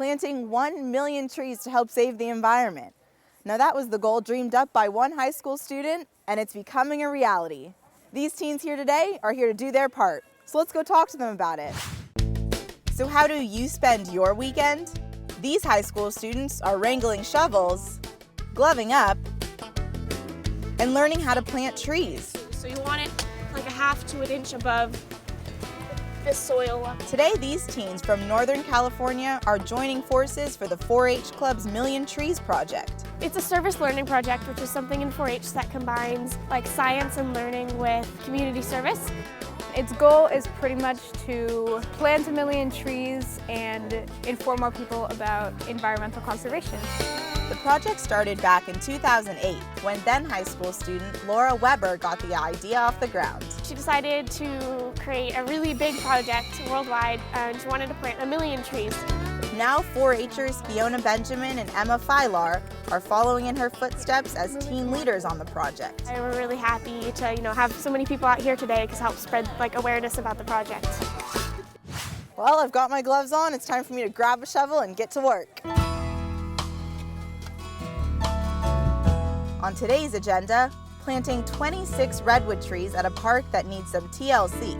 planting 1 million trees to help save the environment. Now that was the goal dreamed up by one high school student, and it's becoming a reality. These teens here today are here to do their part, so let's go talk to them about it. So how do you spend your weekend? These high school students are wrangling shovels, gloving up, and learning how to plant trees. So you want it like a half to an inch above the soil. Today, these teens from Northern California are joining forces for the 4-H Club's Million Trees project. It's a service learning project, which is something in 4-H that combines like science and learning with community service. Its goal is pretty much to plant 1 million trees and inform more people about environmental conservation. The project started back in 2008 when then high school student Laura Weber got the idea off the ground. She decided to create a really big project worldwide, and she wanted to plant 1 million trees. Now 4-Hers Fiona Benjamin and Emma Filar are following in her footsteps as teen leaders on the project. And we're really happy to have so many people out here today to help spread awareness about the project. Well, I've got my gloves on. It's time for me to grab a shovel and get to work. On today's agenda, planting 26 redwood trees at a park that needs some TLC.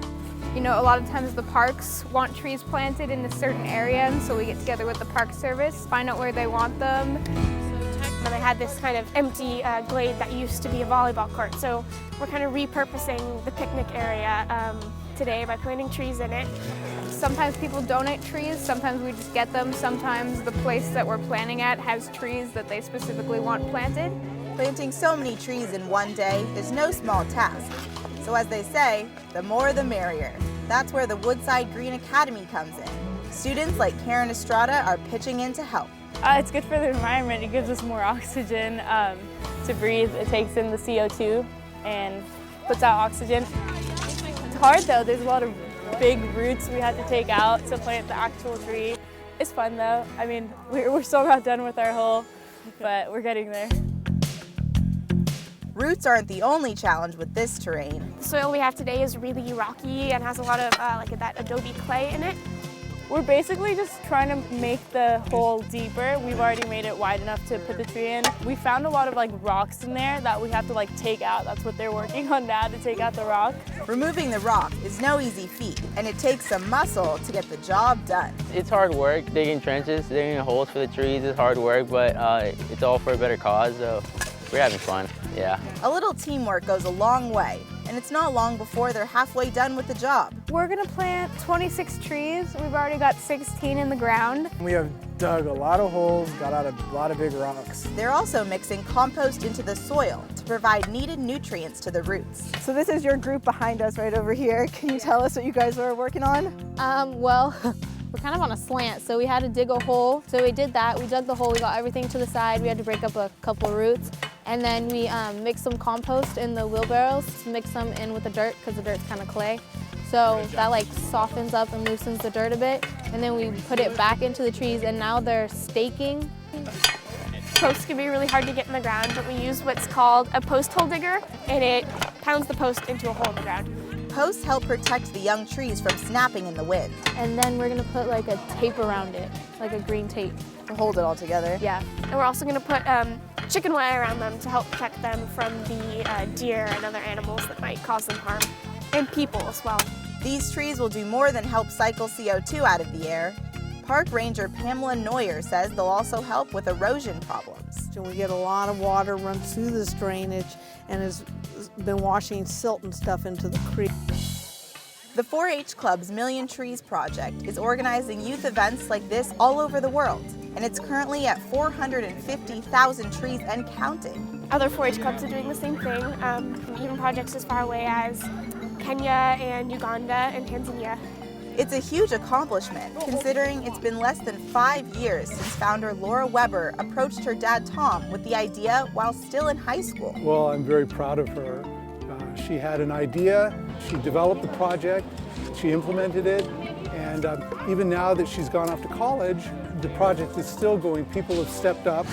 You know, a lot of times the parks want trees planted in a certain area, and so we get together with the Park Service, find out where they want them. And I had this kind of empty glade that used to be a volleyball court, so we're kind of repurposing the picnic area today by planting trees in it. Sometimes people donate trees, sometimes we just get them, sometimes the place that we're planting at has trees that they specifically want planted. Planting so many trees in one day is no small task. So as they say, the more the merrier. That's where the Woodside Green Academy comes in. Students like Karen Estrada are pitching in to help. It's good for the environment. It gives us more oxygen to breathe. It takes in the CO2 and puts out oxygen. It's hard though. There's a lot of big roots we had to take out to plant the actual tree. It's fun though. I mean, we're still not done with our hole, but we're getting there. Roots aren't the only challenge with this terrain. The soil we have today is really rocky and has a lot of that adobe clay in it. We're basically just trying to make the hole deeper. We've already made it wide enough to put the tree in. We found a lot of rocks in there that we have to take out. That's what they're working on now, to take out the rock. Removing the rock is no easy feat, and it takes some muscle to get the job done. It's hard work, digging trenches, digging holes for the trees is hard work, but it's all for a better cause, so we're having fun, yeah. A little teamwork goes a long way, and it's not long before they're halfway done with the job. We're gonna plant 26 trees. We've already got 16 in the ground. We have dug a lot of holes, got out a lot of big rocks. They're also mixing compost into the soil to provide needed nutrients to the roots. So this is your group behind us right over here. Can you tell us what you guys are working on? Well, we're kind of on a slant, so we had to dig a hole. So we did that. We dug the hole, we got everything to the side. We had to break up a couple of roots. And then we mixed some compost in the wheelbarrows to mix them in with the dirt because the dirt's kind of clay. So that softens up and loosens the dirt a bit. And then we put it back into the trees, and now they're staking. Posts can be really hard to get in the ground, but we use what's called a post hole digger, and it pounds the post into a hole in the ground. Posts help protect the young trees from snapping in the wind. And then we're gonna put a tape around it, like a green tape. To hold it all together. Yeah. And we're also gonna put chicken wire around them to help protect them from the deer and other animals that might cause them harm, and people as well. These trees will do more than help cycle CO2 out of the air. Park Ranger Pamela Neuer says they'll also help with erosion problems. And we get a lot of water runs through this drainage and has been washing silt and stuff into the creek. The 4-H Club's Million Trees project is organizing youth events like this all over the world, and it's currently at 450,000 trees and counting. Other 4-H clubs are doing the same thing, even projects as far away as Kenya and Uganda and Tanzania. It's a huge accomplishment, considering it's been less than 5 years since founder Laura Weber approached her dad Tom with the idea while still in high school. Well, I'm very proud of her. She had an idea, she developed the project, she implemented it, and even now that she's gone off to college, the project is still going. People have stepped up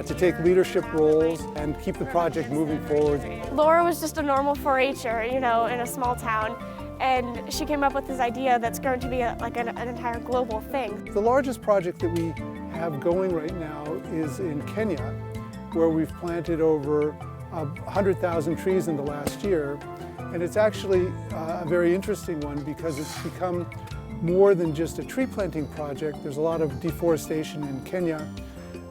to take leadership roles and keep the project moving forward. Laura was just a normal 4-H'er, in a small town. and she came up with this idea that's going to be like an entire global thing. The largest project that we have going right now is in Kenya, where we've planted over 100,000 trees in the last year. And it's actually a very interesting one because it's become more than just a tree planting project. There's a lot of deforestation in Kenya.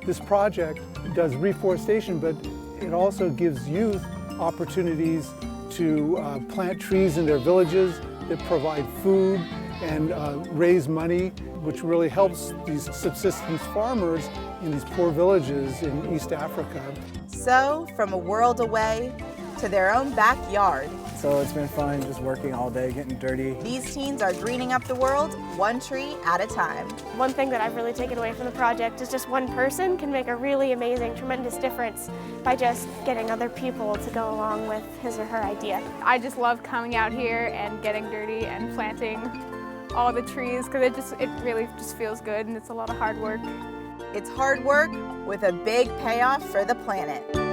This project does reforestation, but it also gives youth opportunities to plant trees in their villages that provide food and raise money, which really helps these subsistence farmers in these poor villages in East Africa. So, from a world away to their own backyard, so it's been fun just working all day, getting dirty. these teens are greening up the world one tree at a time. One thing that I've really taken away from the project is just one person can make a really amazing, tremendous difference by just getting other people to go along with his or her idea. I just love coming out here and getting dirty and planting all the trees because it really just feels good and it's a lot of hard work. It's hard work with a big payoff for the planet.